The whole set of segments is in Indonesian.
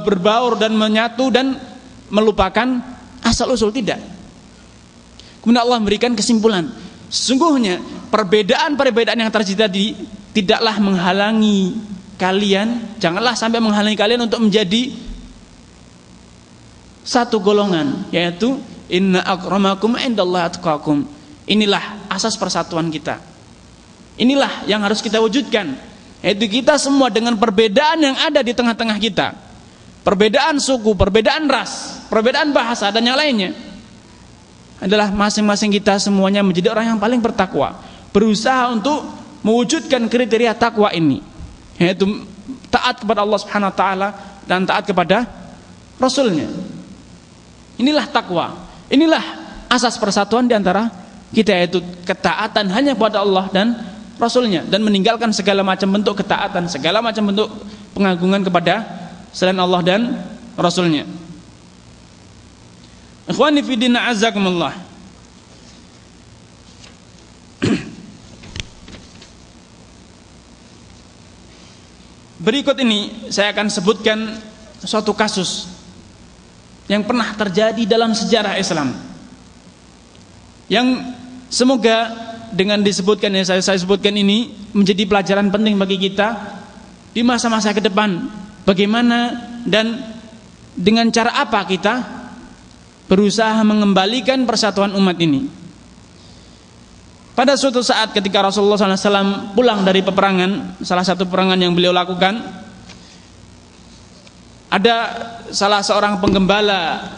berbaur dan menyatu dan melupakan asal usul, tidak. Kemudian Allah memberikan kesimpulan, sesungguhnya perbedaan-perbedaan yang terjadi tidaklah menghalangi kalian, janganlah sampai menghalangi kalian untuk menjadi satu golongan, yaitu inna akramakum indallahi atqakum. Inilah asas persatuan kita. Inilah yang harus kita wujudkan, yaitu kita semua dengan perbedaan yang ada di tengah-tengah kita, perbedaan suku, perbedaan ras, perbedaan bahasa dan yang lainnya, adalah masing-masing kita semuanya menjadi orang yang paling bertakwa, berusaha untuk mewujudkan kriteria takwa ini, yaitu taat kepada Allah Subhanahu wa taala dan taat kepada Rasulnya. Inilah takwa, inilah asas persatuan di antara kita, yaitu ketaatan hanya kepada Allah dan Rasulnya, dan meninggalkan segala macam bentuk ketaatan, segala macam bentuk pengagungan kepada selain Allah dan Rasulnya. Ikhwani fi din, azakumullah. Berikut ini saya akan sebutkan suatu kasus yang pernah terjadi dalam sejarah Islam, yang semoga dengan disebutkan yang saya sebutkan ini menjadi pelajaran penting bagi kita di masa-masa ke depan. Bagaimana dan dengan cara apa kita berusaha mengembalikan persatuan umat ini. Pada suatu saat ketika Rasulullah SAW pulang dari peperangan, salah satu peperangan yang beliau lakukan, ada salah seorang penggembala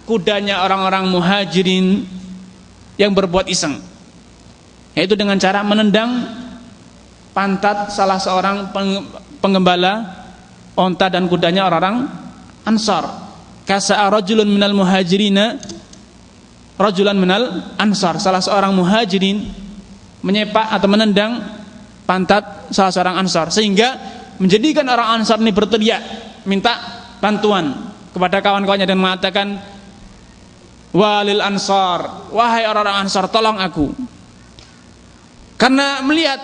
kudanya orang-orang muhajirin yang berbuat iseng, yaitu dengan cara menendang pantat salah seorang penggembala onta dan kudanya orang-orang Ansar. Kasa'a rajulun minal muhajirina rajulan minal Ansar. Salah seorang muhajirin menyepak atau menendang pantat salah seorang Ansar, sehingga menjadikan orang Ansar ini berteriak minta bantuan kepada kawan-kawannya dan mengatakan, walil Ansar, wahai orang-orang Ansar, tolong aku. Karena melihat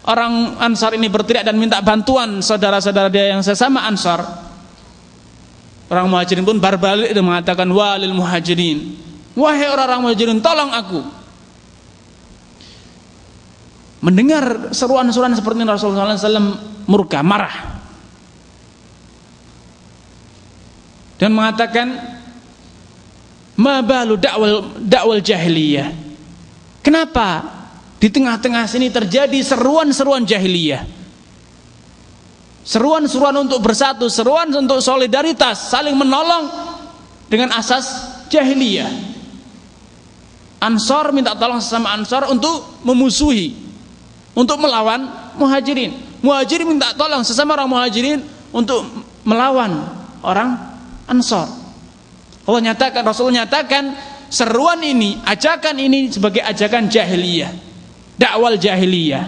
orang Ansar ini berteriak dan minta bantuan saudara-saudara dia yang sesama Ansar, orang muhajirin pun berbalik dan mengatakan, walil muhajirin, wahai orang-orang muhajirin, tolong aku. Mendengar seruan-seruan seperti ini, Rasulullah SAW murka, marah, dan mengatakan, ma balu dakwal jahiliyah. Kenapa di tengah-tengah sini terjadi seruan-seruan jahiliyah, seruan-seruan untuk bersatu, seruan untuk solidaritas, saling menolong dengan asas jahiliyah. Ansar minta tolong sesama Ansar untuk memusuhi, untuk melawan muhajirin. Muhajirin minta tolong sesama orang muhajirin untuk melawan orang Ansar. Allah nyatakan, Rasul nyatakan seruan ini, ajakan ini sebagai ajakan jahiliyah, dakwal jahiliyah.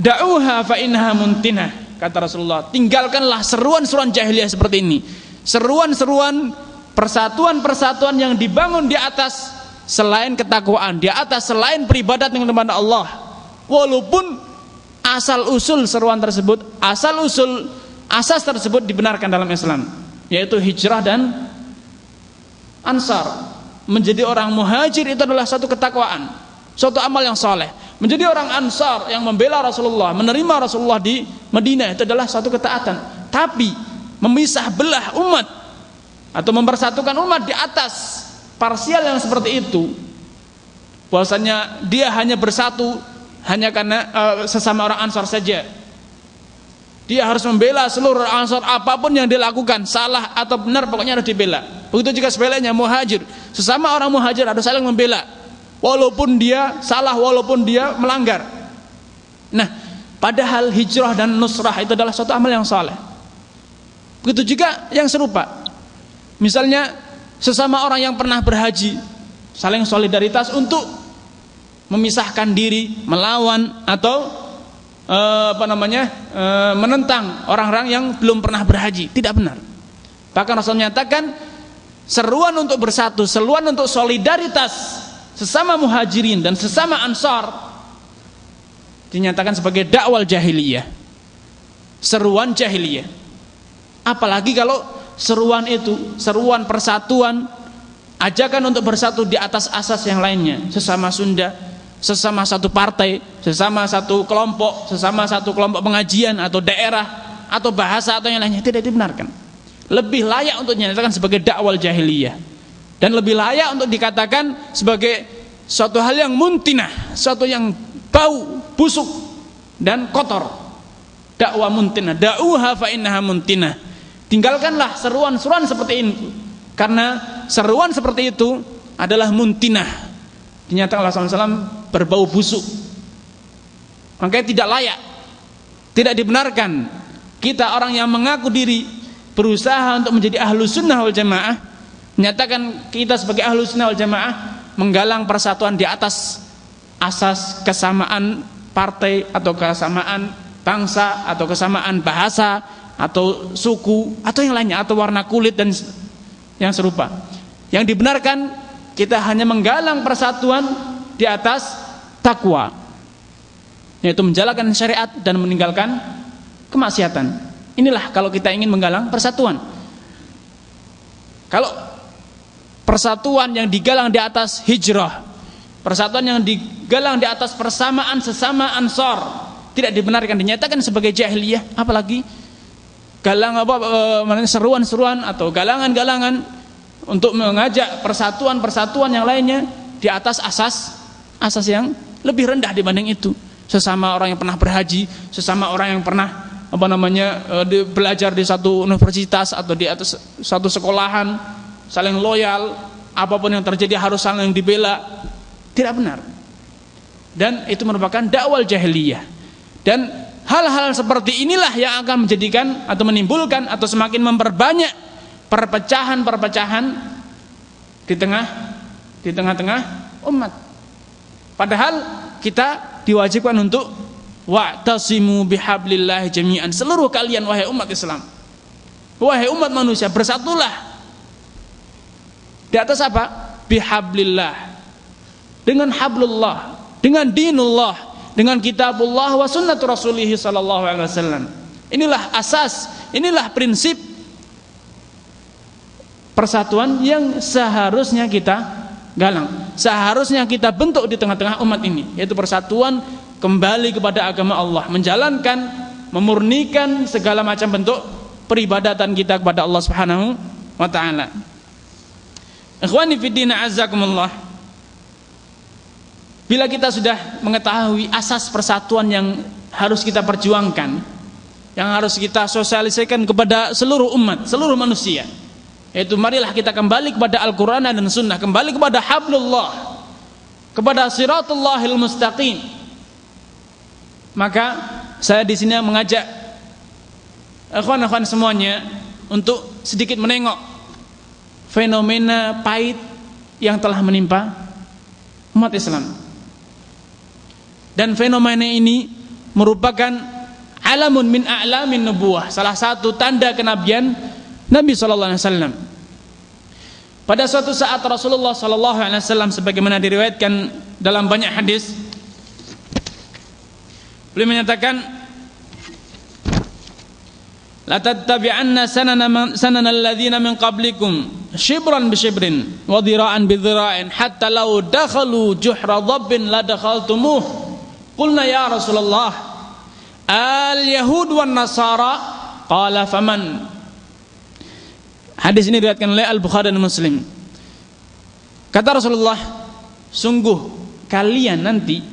Da'uha fa innaha muntinah, kata Rasulullah. Tinggalkanlah seruan-seruan jahiliyah seperti ini, seruan-seruan persatuan-persatuan yang dibangun di atas selain ketakwaan, di atas selain beribadat dengan kepada Allah. Walaupun asal usul seruan tersebut, asal usul asas tersebut dibenarkan dalam Islam, yaitu hijrah dan Ansar. Menjadi orang muhajir itu adalah satu ketakwaan, suatu amal yang soleh. Menjadi orang Ansar yang membela Rasulullah, menerima Rasulullah di Madinah, itu adalah satu ketaatan. Tapi memisah belah umat atau mempersatukan umat di atas parsial yang seperti itu, bahwasanya dia hanya bersatu hanya karena sesama orang Ansar saja, dia harus membela seluruh Ansar, apapun yang dilakukan, salah atau benar, pokoknya harus dibela. Begitu juga sebaliknya muhajir, sesama orang muhajir harus saling membela, walaupun dia salah, walaupun dia melanggar. Nah, padahal hijrah dan nusrah itu adalah suatu amal yang saleh. Begitu juga yang serupa, misalnya sesama orang yang pernah berhaji, saling solidaritas untuk memisahkan diri, melawan atau menentang orang-orang yang belum pernah berhaji. Tidak benar. Bahkan Rasul menyatakan seruan untuk bersatu, seruan untuk solidaritas sesama muhajirin dan sesama Ansar dinyatakan sebagai dakwal jahiliyah. seruan jahiliyah. Apalagi kalau seruan itu, seruan persatuan, ajakan untuk bersatu di atas asas yang lainnya, sesama Sunda, sesama satu partai, sesama satu kelompok pengajian atau daerah atau bahasa atau yang lainnya, tidak dibenarkan. Lebih layak untuk dinyatakan sebagai dakwah jahiliyah, dan lebih layak untuk dikatakan sebagai suatu hal yang muntinah, suatu yang bau, busuk dan kotor. Dakwah muntinah, da'uha fa innaha muntinah. Tinggalkanlah seruan-seruan seperti ini, karena seruan seperti itu adalah muntinah. Dinyatakan Allah SAW berbau busuk. Makanya tidak layak, tidak dibenarkan kita orang yang mengaku diri berusaha untuk menjadi ahlu sunnah wal jamaah, menyatakan kita sebagai ahlu sunnah wal jamaah menggalang persatuan di atas asas kesamaan partai atau kesamaan bangsa atau kesamaan bahasa atau suku atau yang lainnya, atau warna kulit dan yang serupa. Yang dibenarkan kita hanya menggalang persatuan di atas takwa, yaitu menjalankan syariat dan meninggalkan kemaksiatan. Inilah kalau kita ingin menggalang persatuan. Kalau persatuan yang digalang di atas hijrah, persatuan yang digalang di atas persamaan sesama Ansor, tidak dibenarkan, dinyatakan sebagai jahiliyah. Apalagi galang seruan-seruan atau galangan-galangan untuk mengajak persatuan-persatuan yang lainnya di atas asas yang lebih rendah dibanding itu. Sesama orang yang pernah berhaji, sesama orang yang pernah belajar di satu universitas atau di atas satu sekolahan, saling loyal, apapun yang terjadi harus saling dibela. Tidak benar. Dan itu merupakan dakwah jahiliyah. Dan hal-hal seperti inilah yang akan menjadikan atau menimbulkan atau semakin memperbanyak perpecahan-perpecahan di tengah-tengah umat. Padahal kita diwajibkan untuk wa'tasimu bihablillahi jami'an, seluruh kalian wahai umat Islam, wahai umat manusia, bersatulah di atas apa? Bihablillah, dengan hablullah, dengan dinullah, dengan kitabullah wa sunnatu rasulih sallallahu alaihi wasallam. Inilah asas, inilah prinsip persatuan yang seharusnya kita galang, seharusnya kita bentuk di tengah-tengah umat ini, yaitu persatuan kembali kepada agama Allah, menjalankan, memurnikan segala macam bentuk peribadatan kita kepada Allah Subhanahu wa taala. Ikhwani fiddin azzakumullah. Bila kita sudah mengetahui asas persatuan yang harus kita perjuangkan, yang harus kita sosialisasikan kepada seluruh umat, seluruh manusia, yaitu marilah kita kembali kepada Al-Quran dan Sunnah, kembali kepada hablullah, kepada siratullahil mustaqim. Maka saya di sini mengajak ikhwan-ikhwan semuanya untuk sedikit menengok fenomena pahit yang telah menimpa umat Islam. Dan fenomena ini merupakan alamun min a'lamin nubuwah, salah satu tanda kenabian Nabi sallallahu alaihi wasallam. Pada suatu saat Rasulullah sallallahu alaihi wasallam sebagaimana diriwayatkan dalam banyak hadis, beliau menyatakan, la tattabi'anna sanana alladhina min qablikum shibran bi shibrin wa dhira'an bi dhira'in hatta law dakhalu juhra dhabbin la dakhaltumuh. Qulna ya Rasulullah al yahud wan nasara, qala faman. Hadis ini diriwayatkan oleh Al-Bukhari dan Muslim. Kata Rasulullah, sungguh kalian nanti,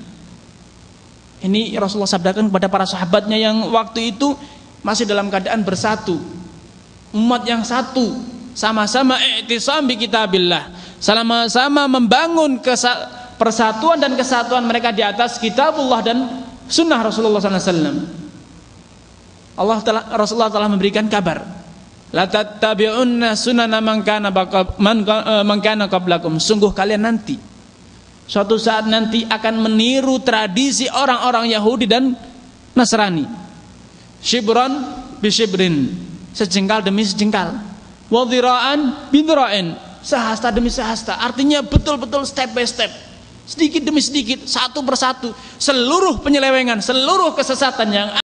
ini Rasulullah sabdakan kepada para sahabatnya yang waktu itu masih dalam keadaan bersatu, umat yang satu, sama-sama i'tisam bi kitabillah, sama-sama membangun persatuan dan kesatuan mereka di atas kitabullah dan sunnah Rasulullah SAW. Rasulullah telah memberikan kabar, la tattabi'unna sunana man kana qablakum, sungguh kalian nanti suatu saat nanti akan meniru tradisi orang-orang Yahudi dan Nasrani. Shibran bi shibrin, sejengkal demi sejengkal, wa dhira'an bi dhira'in, sehasta demi sehasta. Artinya betul-betul step by step, sedikit demi sedikit, satu persatu, seluruh penyelewengan, seluruh kesesatan yang